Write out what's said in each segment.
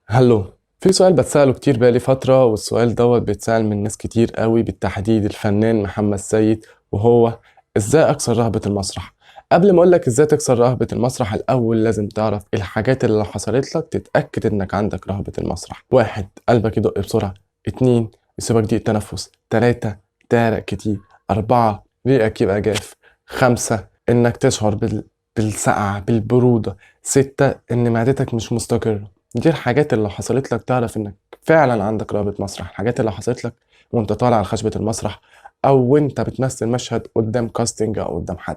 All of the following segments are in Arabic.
هلو. في سؤال بتسأله كتير بقالي فترة، والسؤال دوت بيتسأل من ناس كتير قوي، بالتحديد الفنان محمد سيد، وهو ازاي اكسر رهبة المسرح؟ قبل ما اقولك ازاي تكسر رهبة المسرح، الاول لازم تعرف الحاجات اللي لو حصلت لك تتأكد انك عندك رهبة المسرح. واحد، قلبك يدق بسرعة. اتنين، يسيبك ضيق تنفس. تلاتة، تعرق كتير. أربعة، ريقك يبقى جاف. خمسة، انك تشعر بالسقعة بالبرودة. ستة، ان معدتك مش مستقرة. دي الحاجات اللي لو حصلت لك تعرف انك فعلا عندك رهبة مسرح. الحاجات اللي حصلت لك وانت طالع على خشبة المسرح، او وانت بتمثل مشهد قدام كاستنج او قدام حد.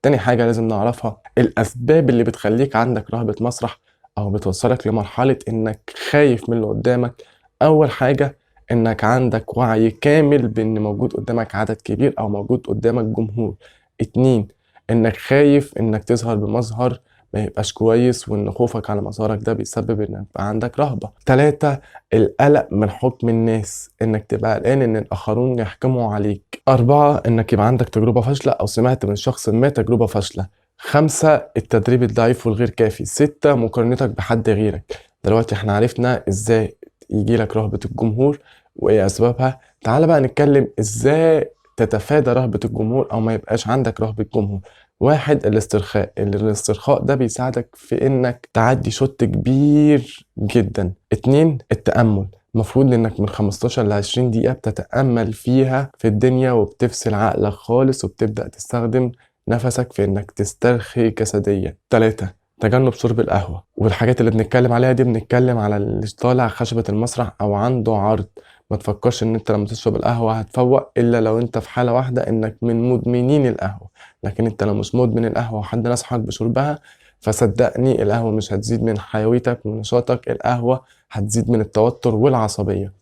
تاني حاجة لازم نعرفها الاسباب اللي بتخليك عندك رهبة مسرح او بتوصلك لمرحلة انك خايف من اللي قدامك. اول حاجة، انك عندك وعي كامل بان موجود قدامك عدد كبير او موجود قدامك جمهور. اتنين، انك خايف انك تظهر بمظهر ما يبقاش كويس، وان خوفك على مظهرك ده بيسبب ان يبقى عندك رهبة. تلاتة، القلق من حكم الناس، انك تبقى قلقان ان الاخرون يحكموا عليك. اربعة، انك يبقى عندك تجربة فاشلة او سمعت من شخص ما تجربة فاشلة. خمسة، التدريب الضعيف والغير كافي. ستة، مقارنتك بحد غيرك. دلوقتي احنا عرفنا ازاي يجيلك رهبة الجمهور وايه اسبابها. تعال بقى نتكلم ازاي تتفادى رهبة الجمهور او ما يبقاش عندك رهبة جمهور. واحد، الاسترخاء ده بيساعدك في انك تعدي شوط كبير جدا. اتنين، التأمل. المفروض انك من 15 ل 20 دقيقة بتتأمل فيها في الدنيا، وبتفصل عقلك خالص، وبتبدأ تستخدم نفسك في انك تسترخي جسديا. تلاتة، تجنب شرب القهوة. والحاجات اللي بنتكلم عليها دي بنتكلم على اللي طالع خشبة المسرح او عنده عرض. ما تفكرش ان انت لما تشرب القهوة هتفوق، الا لو انت في حالة واحدة انك من مدمنين القهوة. لكن انت لو مش مدمن القهوة وحد نصحك بشربها، فصدقني القهوة مش هتزيد من حيويتك ونشاطك، القهوة هتزيد من التوتر والعصبية.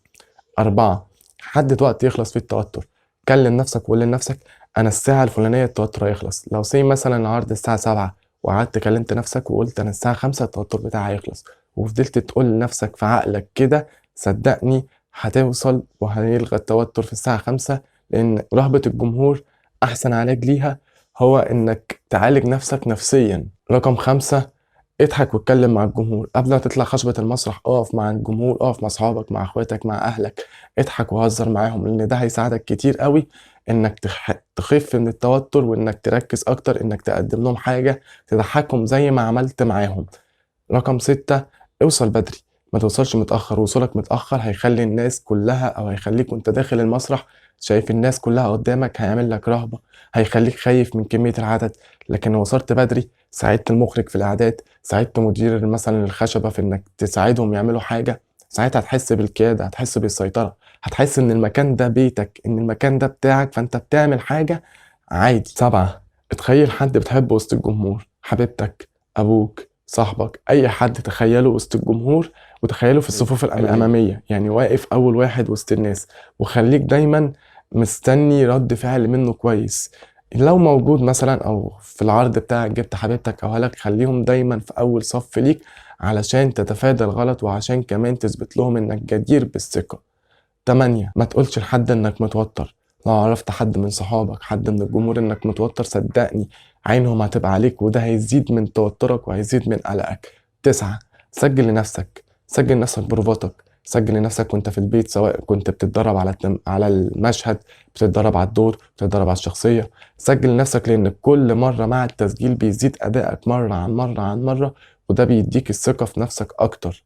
أربعة، حدد وقت يخلص فيه التوتر. كلم نفسك وقول لنفسك أنا الساعة الفلانية التوتر هيخلص. لو مثلا العرض الساعة 7، وقعدت كلمت نفسك وقلت أنا الساعة 5 التوتر بتاعي هيخلص، وفضلت تقول لنفسك في عقلك كده، صدقني هتوصل وهيلغى التوتر في الساعة 5. لأن رهبة الجمهور أحسن علاج ليها هو إنك تعالج نفسك نفسيا. رقم 5، اضحك واتكلم مع الجمهور. قبل ما تطلع خشبة المسرح اقف مع الجمهور، اقف مع اصحابك، مع اخواتك، مع اهلك. اضحك وهزر معاهم، لان ده هيساعدك كتير قوي انك تخف من التوتر، وانك تركز اكتر انك تقدم لهم حاجة تضحكهم زي ما عملت معاهم. رقم 6، اوصل بدري. ما توصلش متأخر. وصولك متأخر هيخلي الناس كلها، أو هيخليك وانت داخل المسرح شايف الناس كلها قدامك، هيعمل لك رهبة، هيخليك خايف من كمية العدد. لكن لو وصلت بدري، ساعدت المخرج في الإعداد، ساعدت مدير مثلا الخشبة في إنك تساعدهم يعملوا حاجة، ساعتها هتحس بالقيادة، هتحس بالسيطرة، هتحس إن المكان ده بيتك، إن المكان ده بتاعك، فأنت بتعمل حاجة عادي. 7، اتخيل حد بتحبه وسط الجمهور، حبيبتك، أبوك، صاحبك، اي حد تخيله وسط الجمهور، وتخيله في الصفوف الاماميه، يعني واقف اول واحد وسط الناس. وخليك دايما مستني رد فعل منه كويس. لو موجود مثلا او في العرض بتاعك جبت حبيبتك او هلك، خليهم دايما في اول صف ليك، علشان تتفادى الغلط، وعشان كمان تثبت لهم انك جدير بالثقه. 8، ما تقولش لحد انك متوتر. لو عرفت حد من صحابك، حد من الجمهور انك متوتر، صدقني عينهم هتبقى عليك، وده هيزيد من توترك وهيزيد من قلقك. 9، سجل لنفسك. سجل لنفسك بروفاتك، سجل لنفسك وانت في البيت، سواء كنت بتتدرب على المشهد، بتتدرب على الدور، بتتدرب على الشخصية. سجل لنفسك، لان كل مرة مع التسجيل بيزيد ادائك مرة عن مرة عن مرة، وده بيديك الثقة في نفسك اكتر.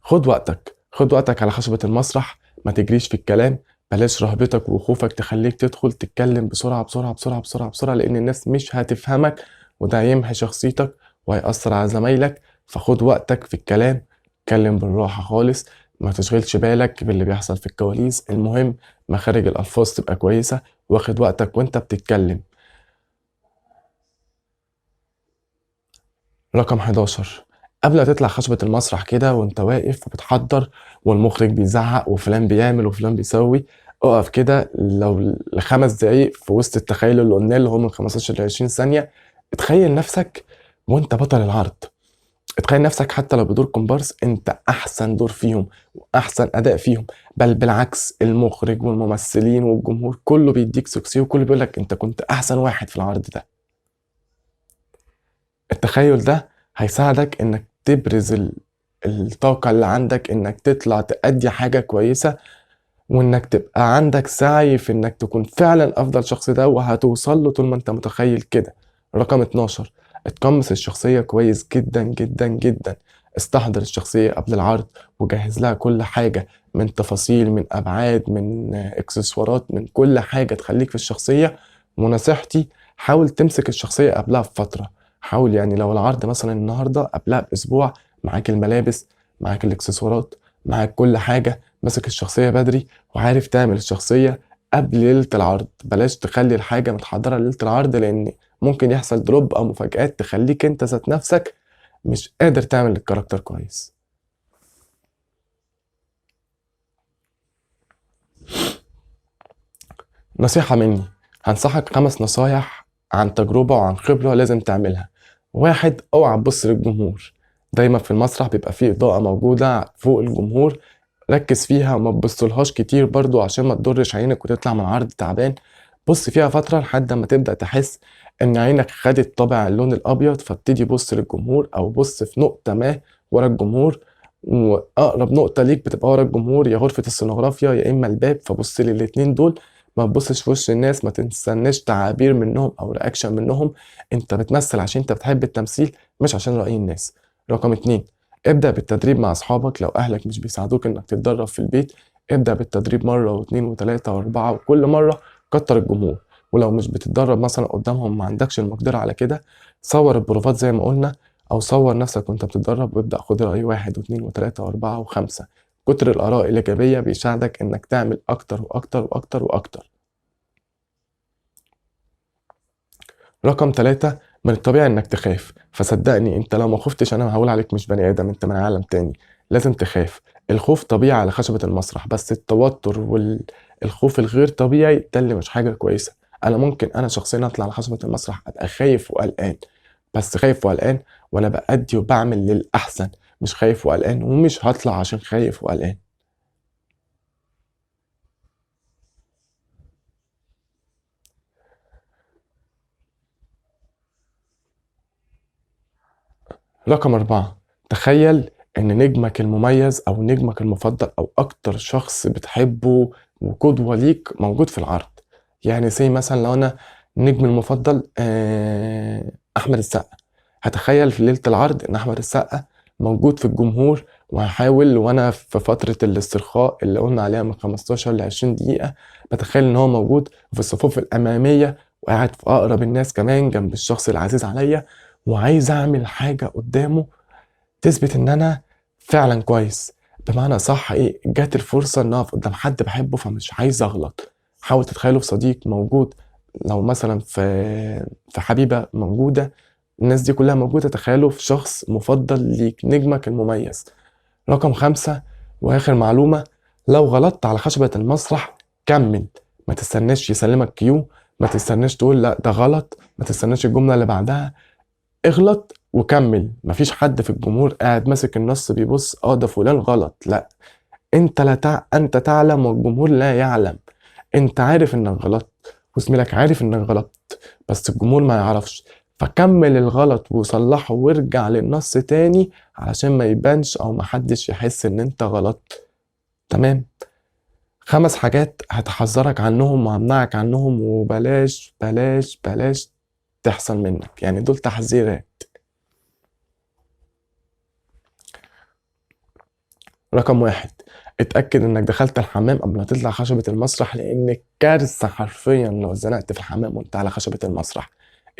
خد وقتك، خد وقتك على خشبة المسرح، ما تجريش في الكلام. بلاش رهبتك وخوفك تخليك تدخل تتكلم بسرعة بسرعة بسرعة بسرعة بسرعة، لأن الناس مش هتفهمك، وده هيمحي شخصيتك وهيأثر على زمايلك. فخد وقتك في الكلام، اتكلم بالراحة خالص، ما تشغلش بالك باللي بيحصل في الكواليس. المهم مخارج الألفاظ تبقى كويسة، واخد وقتك وانت بتتكلم. رقم 11، قبل ما تطلع خشبة المسرح كده وانت واقف وبتحضر، والمخرج بيزعق وفلان بيعمل وفلان بيسوي، اقف كده لو ل5 دقايق في وسط التخيل اللي قلناه، اللي هو من 15 ل 20 ثانية. اتخيل نفسك وانت بطل العرض. اتخيل نفسك حتى لو بدور كومبارس، انت احسن دور فيهم واحسن اداء فيهم. بل بالعكس، المخرج والممثلين والجمهور كله بيديك سوكسي، وكله بيقولك انت كنت احسن واحد في العرض ده. التخيل ده هيساعدك انك تبرز الطاقة اللي عندك، انك تطلع تأدي حاجة كويسة، وانك تبقى عندك سعي في انك تكون فعلا افضل شخص ده، وهتوصل له طول ما انت متخيل كده. رقم 12، اتقمص الشخصية كويس جدا جدا جدا. استحضر الشخصية قبل العرض، وجهز لها كل حاجة من تفاصيل، من ابعاد، من اكسسوارات، من كل حاجة تخليك في الشخصية. ونصيحتي، حاول تمسك الشخصية قبلها بفترة. حاول يعني لو العرض مثلا النهاردة، قبلها باسبوع معاك الملابس، معاك الاكسسوارات، معاك كل حاجة، ماسك الشخصية بدري وعارف تعمل الشخصية قبل ليلة العرض. بلاش تخلي الحاجة متحضرة ليلة العرض، لأن ممكن يحصل دروب أو مفاجآت تخليك أنت ذات نفسك مش قادر تعمل الكاركتر كويس. نصيحة مني، هنصحك 5 نصايح عن تجربة وعن خبرة لازم تعملها. 1، اوعى تبص للجمهور. دايما في المسرح بيبقى فيه إضاءة موجودة فوق الجمهور، ركز فيها وما تبصلهاش كتير برضو عشان ما تضرش عينك وتطلع من العرض تعبان. بص فيها فترة لحد ما تبدأ تحس ان عينك خدت طابع اللون الابيض، فابتدي بص للجمهور او بص في نقطة ما ورا الجمهور. واقرب نقطة ليك بتبقى ورا الجمهور، يا غرفة السينوغرافيا يا اما الباب، فبص للاتنين دول. ما تبصش في وش الناس، ما تستناش تعابير منهم او رياكشن منهم. انت بتمثل عشان انت بتحب التمثيل، مش عشان رأي الناس. رقم 2، ابدأ بالتدريب مع أصحابك. لو أهلك مش بيساعدوك إنك تتدرب في البيت، ابدأ بالتدريب مرة واتنين وتلاتة وأربعة، وكل مرة كتر الجمهور. ولو مش بتتدرب مثلا قدامهم، ما عندكش المقدرة على كده، صور البروفات زي ما قلنا، أو صور نفسك وأنت بتتدرب، وابدأ خد رأي واحد واتنين وتلاتة وأربعة وخمسة. كتر الآراء الإيجابية بيساعدك إنك تعمل أكتر وأكتر وأكتر وأكتر. رقم 3، من الطبيعي انك تخاف، فصدقني انت لو ما خفتش انا هقول عليك مش بني ادم، انت من عالم تاني. لازم تخاف. الخوف طبيعي على خشبة المسرح، بس التوتر والخوف الغير طبيعي ده اللي مش حاجة كويسة. انا ممكن انا شخصيا اطلع على خشبة المسرح ابقى خايف وقلقان، بس خايف وقلقان وانا بأدي وبعمل للأحسن، مش خايف وقلقان ومش هطلع عشان خايف وقلقان. رقم 4، تخيل إن نجمك المميز أو نجمك المفضل أو أكتر شخص بتحبه وقدوة ليك موجود في العرض. يعني زي مثلا لو أنا نجمي المفضل أحمد السقا، هتخيل في ليلة العرض إن أحمد السقا موجود في الجمهور، وهحاول وأنا في فترة الاسترخاء اللي قلنا عليها من 15 ل 20 دقيقة، بتخيل إن هو موجود في الصفوف الأمامية، وقاعد في أقرب الناس كمان جنب الشخص العزيز عليا، وعايز أعمل حاجة قدامه تثبت إن أنا فعلا كويس. بمعنى صح، إيه، جات الفرصة إن أقف قدام حد بحبه فمش عايز أغلط. حاول تتخيله في صديق موجود، لو مثلا في حبيبة موجودة، الناس دي كلها موجودة، تخيله في شخص مفضل ليك، نجمك المميز. رقم 5 وآخر معلومة، لو غلطت على خشبة المسرح كمل، ما تستناش يسلمك كيو، ما تستناش تقول لا ده غلط، ما تستناش الجملة اللي بعدها، اغلط وكمل. مفيش حد في الجمهور قاعد ماسك النص بيبص ده فلان غلط، لا. انت تعلم والجمهور لا يعلم. انت عارف انك غلط وزميلك عارف انك غلط، بس الجمهور ما يعرفش. فكمل الغلط وصلحه وارجع للنص تاني علشان ما يبانش او ما حدش يحس ان انت غلط. تمام. 5 حاجات هتحذرك عنهم وهمنعك عنهم، وبلاش بلاش بلاش تحصل منك، يعني دول تحذيرات. رقم 1، اتأكد انك دخلت الحمام قبل ما تطلع خشبة المسرح، لان كارثة حرفيا لو اتزنقت في الحمام وانت على خشبة المسرح.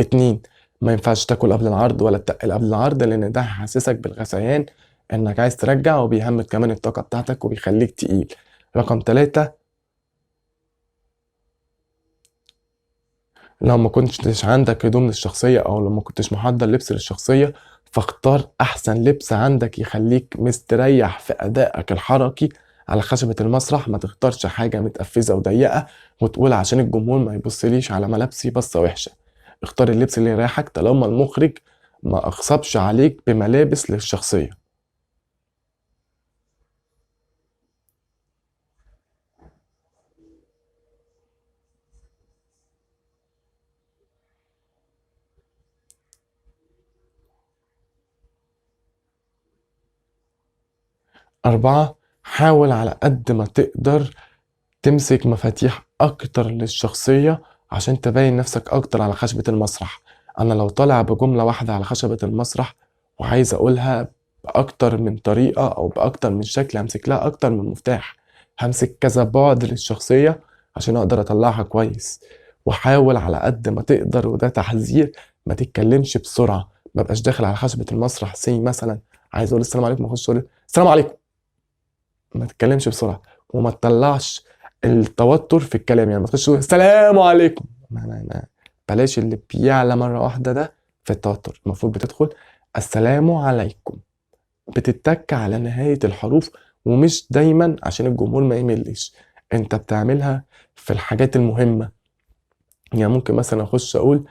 2، ما ينفعش تاكل قبل العرض ولا تتقل قبل العرض، لان ده هيحسسك بالغثيان انك عايز ترجع، وبيهمد كمان الطاقة بتاعتك وبيخليك تقيل. رقم 3، لو ما كنتش عندك هدوم للشخصية او لو ما كنتش محضر لبس للشخصية، فاختار احسن لبس عندك يخليك مستريح في ادائك الحركي على خشبة المسرح. ما تختارش حاجة متقفزة وضيقة وتقول عشان الجمهور ما يبصليش على ملابسي بصة وحشة. اختار اللبس اللي يريحك طالما المخرج ما اغصبش عليك بملابس للشخصية. 4. حاول على قد ما تقدر تمسك مفاتيح أكتر للشخصية عشان تبين نفسك أكتر على خشبة المسرح. أنا لو طالع بجملة واحدة على خشبة المسرح وعايز أقولها بأكتر من طريقة أو بأكتر من شكل، همسك لها أكتر من مفتاح، همسك كذا بعد للشخصية عشان أقدر أطلعها كويس. وحاول على قد ما تقدر، وده تحذير، ما تتكلمش بسرعة. ما بقاش داخل على خشبة المسرح مثلا عايز أقول السلام عليكم، أخش أقول السلام عليكم. ما تتكلمش بسرعة، وما تطلعش التوتر في الكلام. يعني ما تخش تقول السلام عليكم، بلاش اللي بيعلى مرة واحدة ده في التوتر. المفروض بتدخل السلام عليكم، بتتك على نهاية الحروف، ومش دايما عشان الجمهور ما يملش. انت بتعملها في الحاجات المهمة. يعني ممكن مثلا اخش اقول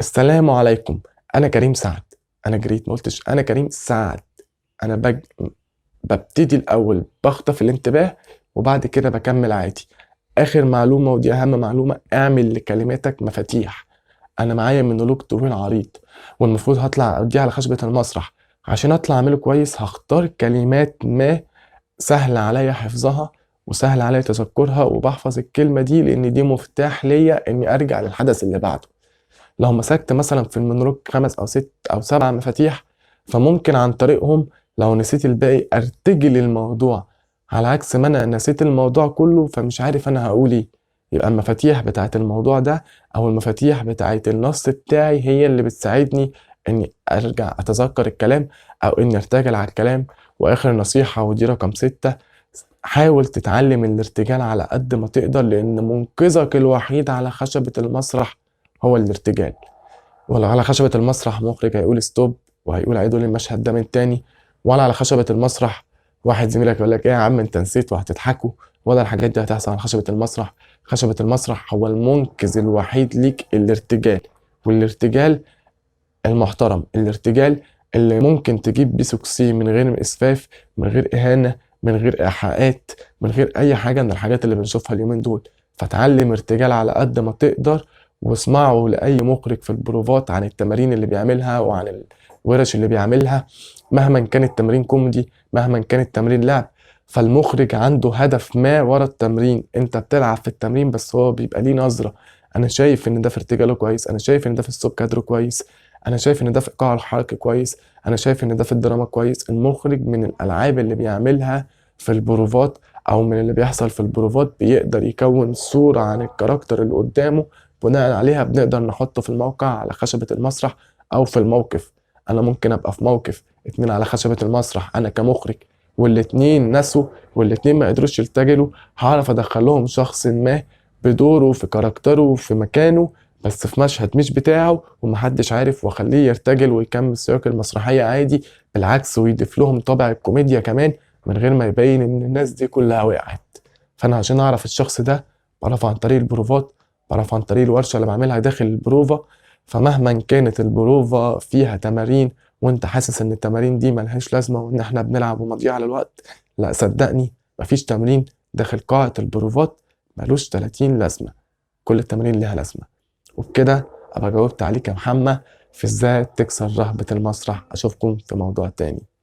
السلام عليكم، انا كريم سعد. انا جريت، ما قلتش انا كريم سعد. انا ببتدي الاول بخطف الانتباه وبعد كده بكمل عادي. اخر معلومة ودي اهم معلومة، اعمل لكلماتك مفاتيح. انا معايا مونولوج طويل عريض والمفروض هطلع اوديه على خشبة المسرح. عشان اطلع اعمله كويس هختار كلمات ما سهل عليا حفظها وسهل عليا تذكرها، وبحفظ الكلمة دي لان دي مفتاح ليا اني ارجع للحدث اللي بعده. لو مسكت مثلا في المونولوج 5 أو 6 أو 7 مفاتيح، فممكن عن طريقهم لو نسيت الباقي ارتجل الموضوع، على عكس ما انا نسيت الموضوع كله فمش عارف انا هقول ايه. يبقى المفاتيح بتاعت الموضوع ده او المفاتيح بتاعت النص بتاعي هي اللي بتساعدني اني ارجع اتذكر الكلام او اني ارتجل على الكلام. واخر نصيحة ودي رقم 6، حاول تتعلم الارتجال على قد ما تقدر، لان منقذك الوحيد على خشبة المسرح هو الارتجال. ولا على خشبة المسرح مخرج هيقول ستوب وهيقول عيدوا لي المشهد ده من تاني، ولا على خشبة المسرح واحد زميلك يقول لك ايه يا عم انت نسيت وهتضحكوا، ولا الحاجات دي هتحصل على خشبة المسرح. خشبة المسرح هو المنقذ الوحيد ليك الارتجال، والارتجال المحترم، الارتجال اللي ممكن تجيب بيه سكسي من غير اسفاف، من غير اهانة، من غير ايحاءات، من غير اي حاجة من الحاجات اللي بنشوفها اليومين دول. فتعلم ارتجال على قد ما تقدر، واسمعوا لأي مخرج في البروفات عن التمارين اللي بيعملها وعن الورش اللي بيعملها. مهما كان التمرين كوميدي، مهما كان التمرين لعب، فالمخرج عنده هدف ما ورا التمرين. انت بتلعب في التمرين بس هو بيبقى ليه نظرة. انا شايف ان ده في ارتجاله كويس، انا شايف ان ده في الصوت كادره كويس، انا شايف ان ده في ايقاع الحركة كويس، انا شايف ان ده في الدراما كويس. المخرج من الالعاب اللي بيعملها في البروفات او من اللي بيحصل في البروفات بيقدر يكون صورة عن الكاركتر اللي قدامه، بناء عليها بنقدر نحطه في الموقع على خشبة المسرح أو في الموقف. أنا ممكن أبقى في موقف 2 على خشبة المسرح أنا كمخرج، والاتنين نسوا والاتنين ما قدروش يرتجلوا، هعرف أدخلهم شخص ما بدوره في كاركتره في مكانه بس في مشهد مش بتاعه ومحدش عارف، واخليه يرتجل ويكمل سياق المسرحية عادي. بالعكس ويضيف لهم طابع الكوميديا كمان من غير ما يبين إن الناس دي كلها وقعت. فأنا عشان أعرف الشخص ده بعرفه عن طريق البروفات، بعرف عن طريق الورشة اللي بعملها داخل البروفا. فمهما كانت البروفا فيها تمارين وانت حاسس ان التمارين دي ملهاش لازمة وان احنا بنلعب ومضيعة للوقت، لا صدقني مفيش تمرين داخل قاعة البروفات ملوش 30 لازمة. كل التمارين ليها لازمة. وبكده ابقى جاوبت عليك يا محمد في ازاي تكسر رهبة المسرح. اشوفكم في موضوع تاني.